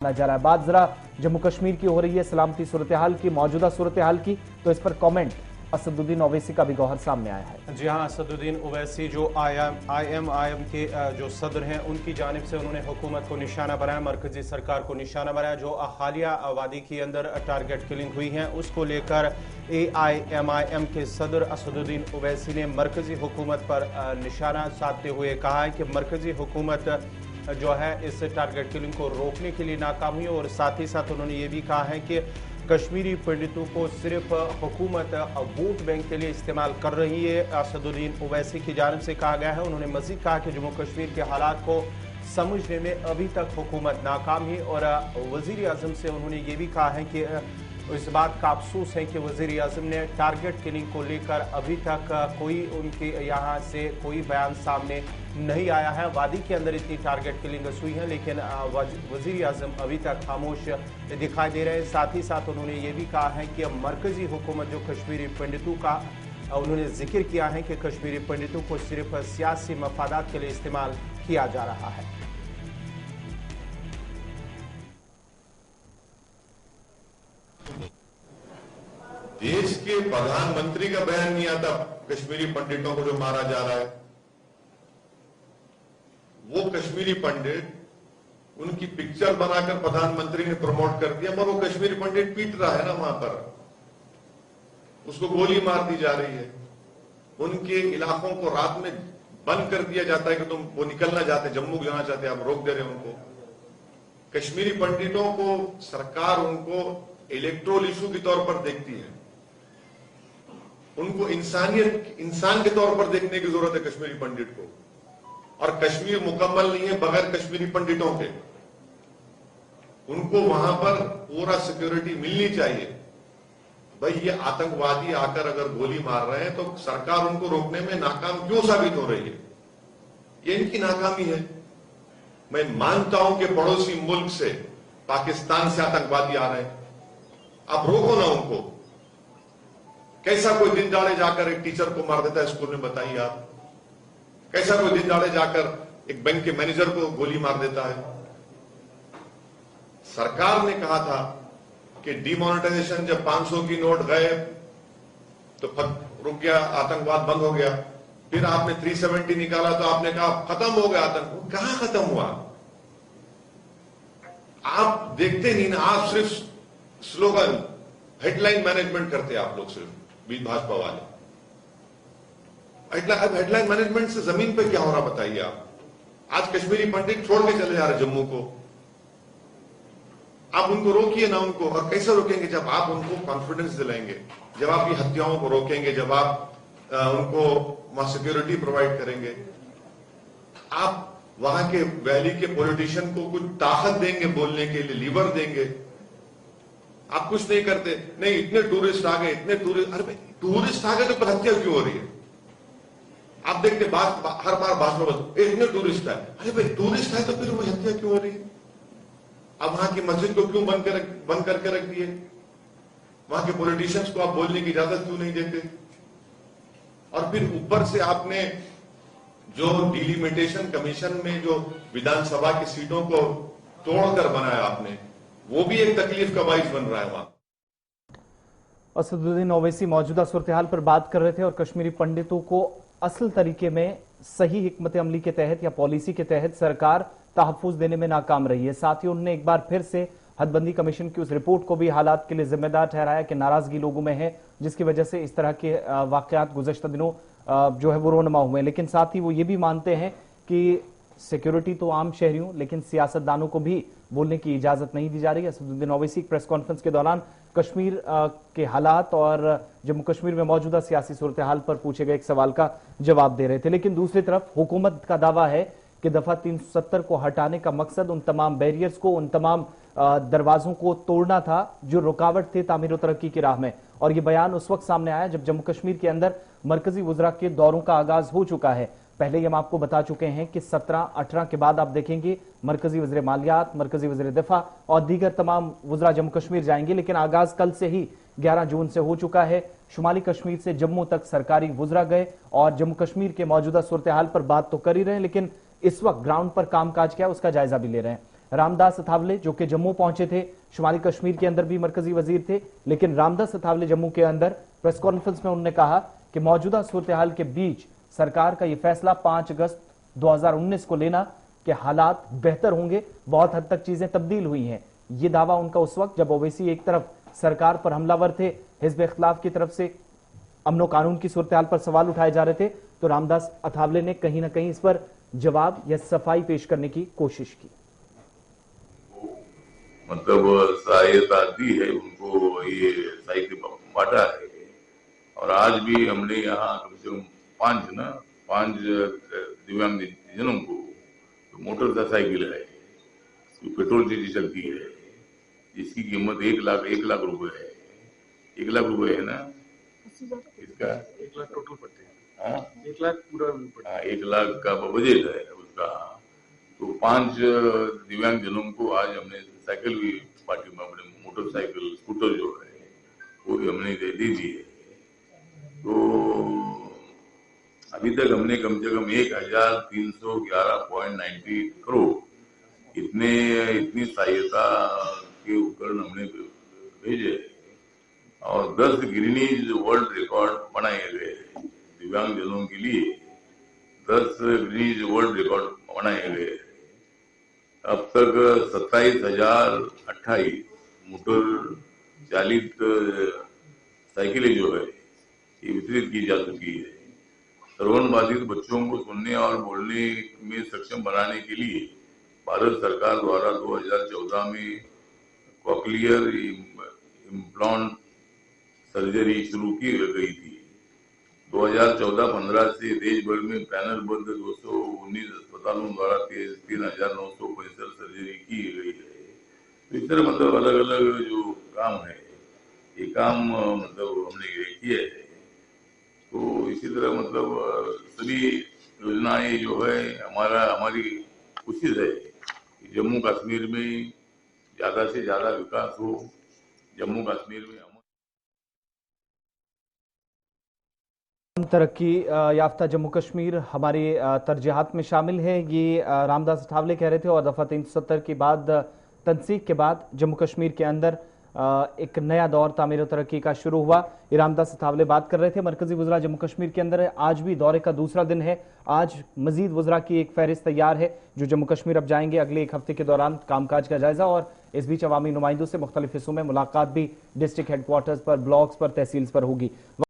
जा रहा है। बात जरा जम्मू कश्मीर की हो रही है, सलामती सूरत हाल की, मौजूदा सूरत हाल की, तो इस पर कमेंट असदुद्दीन ओवैसी का भी गौहर सामने आया है। जी हाँ, असदुद्दीन ओवैसी जो IMIM के जो सदर हैं, उनकी जानिब से उन्होंने हुकूमत को निशाना बनाया, मरकजी सरकार को निशाना बनाया। जो हालिया वादी के अंदर टारगेट किलिंग हुई है, उसको लेकर AIMIM के सदर असदुद्दीन ओवैसी ने मरकजी हुकूमत पर निशाना साधते हुए कहा है कि मरकजी हुकूमत जो है इस टारगेट किलिंग को रोकने के लिए नाकाम हुई। और साथ ही साथ उन्होंने ये भी कहा है कि कश्मीरी पंडितों को सिर्फ हुकूमत वोट बैंक के लिए इस्तेमाल कर रही है। असदुद्दीन ओवैसी की जानिब से कहा गया है। उन्होंने मजीद कहा कि जम्मू कश्मीर के हालात को समझने में अभी तक हुकूमत नाकाम है। और वजीर आजम से उन्होंने ये भी कहा है कि इस बात का अफसोस है कि वजीर आजम ने टारगेट किलिंग को लेकर अभी तक कोई उनके यहाँ से कोई बयान सामने नहीं आया है। वादी के अंदर इतनी टारगेट किलिंग हुई है, लेकिन वजीर आजम अभी तक खामोश दिखाई दे रहे हैं। साथ ही साथ उन्होंने ये भी कहा है कि मरकजी हुकूमत जो कश्मीरी पंडितों का उन्होंने जिक्र किया है कि कश्मीरी पंडितों को सिर्फ सियासी मफादात के लिए इस्तेमाल किया जा रहा है। देश के प्रधानमंत्री का बयान नहीं आता कश्मीरी पंडितों को जो मारा जा रहा है। वो कश्मीरी पंडित, उनकी पिक्चर बनाकर प्रधानमंत्री ने प्रमोट कर दिया, मगर वो कश्मीरी पंडित पीट रहा है ना वहां पर, उसको गोली मार दी जा रही है। उनके इलाकों को रात में बंद कर दिया जाता है कि तुम वो निकलना चाहते, जम्मू जाना चाहते, आप रोक दे रहे हैं उनको। कश्मीरी पंडितों को सरकार उनको इलेक्टोरल इशू के तौर पर देखती है, उनको इंसान के तौर पर देखने की जरूरत है कश्मीरी पंडित को। और कश्मीर मुकम्मल नहीं है बगैर कश्मीरी पंडितों के। उनको वहां पर पूरा सिक्योरिटी मिलनी चाहिए। भाई ये आतंकवादी आकर अगर गोली मार रहे हैं तो सरकार उनको रोकने में नाकाम क्यों साबित हो रही है? ये इनकी नाकामी है। मैं मानता हूं कि पड़ोसी मुल्क से, पाकिस्तान से आतंकवादी आ रहे हैं, आप रोको ना उनको। कैसा कोई दिन दाड़े जाकर एक टीचर को मार देता है स्कूल में, बताइए आप। कैसा कोई दिन दाड़े जाकर एक बैंक के मैनेजर को गोली मार देता है। सरकार ने कहा था कि डिमोनेटाइजेशन, जब 500 की नोट गए तो रुक गया, आतंकवाद बंद हो गया। फिर आपने 370 निकाला तो आपने कहा खत्म हो गया आतंक। कहां खत्म हुआ? आप देखते नहीं ना, आप सिर्फ स्लोगन, हेडलाइन मैनेजमेंट करते हैं आप लोग, सिर्फ भाजपा वाले। हेडलाइन मैनेजमेंट से जमीन पे क्या हो रहा बताइए आप। आज कश्मीरी पंडित छोड़ के चले जा रहे जम्मू को, आप उनको रोकिए ना उनको। और कैसे रोकेंगे? जब आप उनको कॉन्फिडेंस दिलाएंगे, जब आप ये हत्याओं को रोकेंगे, जब आप उनको वहां सिक्योरिटी प्रोवाइड करेंगे, आप वहां के वैली के पॉलिटिशियन को कुछ ताकत देंगे बोलने के लिए, लीवर देंगे। आप कुछ नहीं करते। नहीं, इतने टूरिस्ट आ गए, इतने टूरिस्ट, अरे टूरिस्ट आ गए तो हत्या क्यों हो रही है? आप देखते हर बार भाषण में इतने टूरिस्ट है, अरे भाई टूरिस्ट है तो फिर वो हत्या क्यों हो रही है? अब वहां की मस्जिद को क्यों बंद करके रख दिए? वहां के पॉलिटिशियंस को आप बोलने की इजाजत क्यों नहीं देते? और फिर ऊपर से आपने जो डिलिमिटेशन कमीशन में जो विधानसभा की सीटों को तोड़कर बनाया आपने, वो भी एक तकलीफ का बाइस बन रहा है वहां। असदुद्दीन ओवैसी मौजूदा सूरत हाल पर बात कर रहे थे और कश्मीरी पंडितों को असल तरीके में सही हिकमत अमली के तहत या पॉलिसी के तहत सरकार तहफ्फुज देने में नाकाम रही है। साथ ही उन्होंने एक बार फिर से हदबंदी कमीशन की उस रिपोर्ट को भी हालात के लिए जिम्मेदार ठहराया कि नाराजगी लोगों में है, जिसकी वजह से इस तरह के वाकयात गुज़श्ता दिनों जो है वो रोनमा हुए। लेकिन साथ ही वो ये भी मानते हैं कि सिक्योरिटी तो आम शहरियों, लेकिन सियासतदानों को भी बोलने की इजाजत नहीं दी जा रही है। असदुद्दीन ओवैसी प्रेस कॉन्फ्रेंस के दौरान कश्मीर के हालात और जम्मू कश्मीर में मौजूदा सियासी सूरत हाल पर पूछे गए एक सवाल का जवाब दे रहे थे। लेकिन दूसरी तरफ हुकूमत का दावा है कि दफा 370 को हटाने का मकसद उन तमाम बैरियर्स को, उन तमाम दरवाजों को तोड़ना था जो रुकावट थे तामीर और तरक्की की राह में। और ये बयान उस वक्त सामने आया जब जम्मू कश्मीर के अंदर मरकजी वुज़रा के दौरों का आगाज हो चुका है। पहले ही हम आपको बता चुके हैं कि 17-18 के बाद आप देखेंगे मरकजी वज़ीर मालियात, मरकजी वज़ीर दिफा और दीगर तमाम वुज़रा जम्मू कश्मीर जाएंगे। लेकिन आगाज कल से ही 11 जून से हो चुका है। शुमाली कश्मीर से जम्मू तक सरकारी वुज़रा गए और जम्मू कश्मीर के मौजूदा सूरत हाल पर बात तो कर ही रहे हैं, लेकिन इस वक्त ग्राउंड पर कामकाज क्या है उसका जायजा भी ले रहे हैं। रामदास अठावले जो कि जम्मू पहुंचे थे, शुमाली कश्मीर के अंदर भी मरकजी वजीर थे, लेकिन रामदास अठावले जम्मू के अंदर प्रेस कॉन्फ्रेंस में उन्होंने कहा कि मौजूदा सूरत हाल के बीच सरकार का यह फैसला 5 अगस्त 2019 को लेना कि हालात बेहतर होंगे, बहुत हद तक चीजें तब्दील हुई हैं। ये दावा उनका उस वक्त जब ओवैसी एक तरफ सरकार पर हमलावर थे, हिजब इख्तिलाफ की तरफ से अमनो कानून की सूरत हाल पर सवाल उठाए जा रहे थे, तो रामदास अठावले ने कहीं ना कहीं इस पर जवाब या सफाई पेश करने की कोशिश की। मतलब सहायता दी है उनको, ये साहित्य बांटा है। और आज भी हमने यहाँ कम से कम 5 दिव्यांग जनों को तो मोटरसाइकिल है, पेट्रोल से चलती है, जिसकी कीमत 1 लाख रुपए है। 1 लाख रुपए है ना इसका, 1 लाख टोटल पड़ते हैं। हाँ 1 लाख पूरा पड़ता है। 1 लाख का बजट है उसका। तो 5 दिव्यांग जनों को आज हमने साइकिल भी पार्टी में, अपने मोटरसाइकिल स्कूटर जो है वो भी हमने दे दी है। तो अभी तक हमने कम से कम 1311.90 करोड़ इतनी सहायता के उपकरण हमने भेजे और 10 गिनीज वर्ल्ड रिकॉर्ड बनाए गए दिव्यांग जनों के लिए। 10 गिनीज वर्ल्ड रिकॉर्ड बनाए गए। अब तक 27,028 मोटर चालित साइकिलें जो है ये वितरित की जा चुकी है। श्रवण बाधित बच्चों को सुनने और बोलने में सक्षम बनाने के लिए भारत सरकार द्वारा 2014 में कॉकलियर इम्प्लांट सर्जरी शुरू की गई थी। 2014-15 से देश भर में पैनलबद्ध 219 अस्पतालों द्वारा 3,965 सर्जरी की गई है। तो इस तरह मतलब अलग अलग जो काम है ये काम मतलब हमने किए है। तो इसी तरह मतलब सभी योजनाएं जो है हमारी कोशिश है कि जम्मू कश्मीर में ज्यादा से ज्यादा विकास हो। जम्मू कश्मीर में तरक्की याफ्ता जम्मू कश्मीर हमारी तरजीहात में शामिल है। ये रामदास अठावले कह रहे थे और दफा 370 के बाद तनसीख के बाद जम्मू कश्मीर के अंदर एक नया दौर तामीर और तरक्की का शुरू हुआ। ये रामदास अठावले बात कर रहे थे। मरकजी वज़रा जम्मू कश्मीर के अंदर है। आज भी दौरे का दूसरा दिन है। आज मजीद वज़रा की एक फहरिस्त तैयार है जो जम्मू कश्मीर अब जाएंगे अगले 1 हफ्ते के दौरान। कामकाज का जायजा और इस बीच अवामी नुमाइंदों से मुख्तलिफ हिस्सों में मुलाकात भी डिस्ट्रिक्ट हेडक्वार्टर्स पर, ब्लॉक्स पर, तहसील्स पर होगी।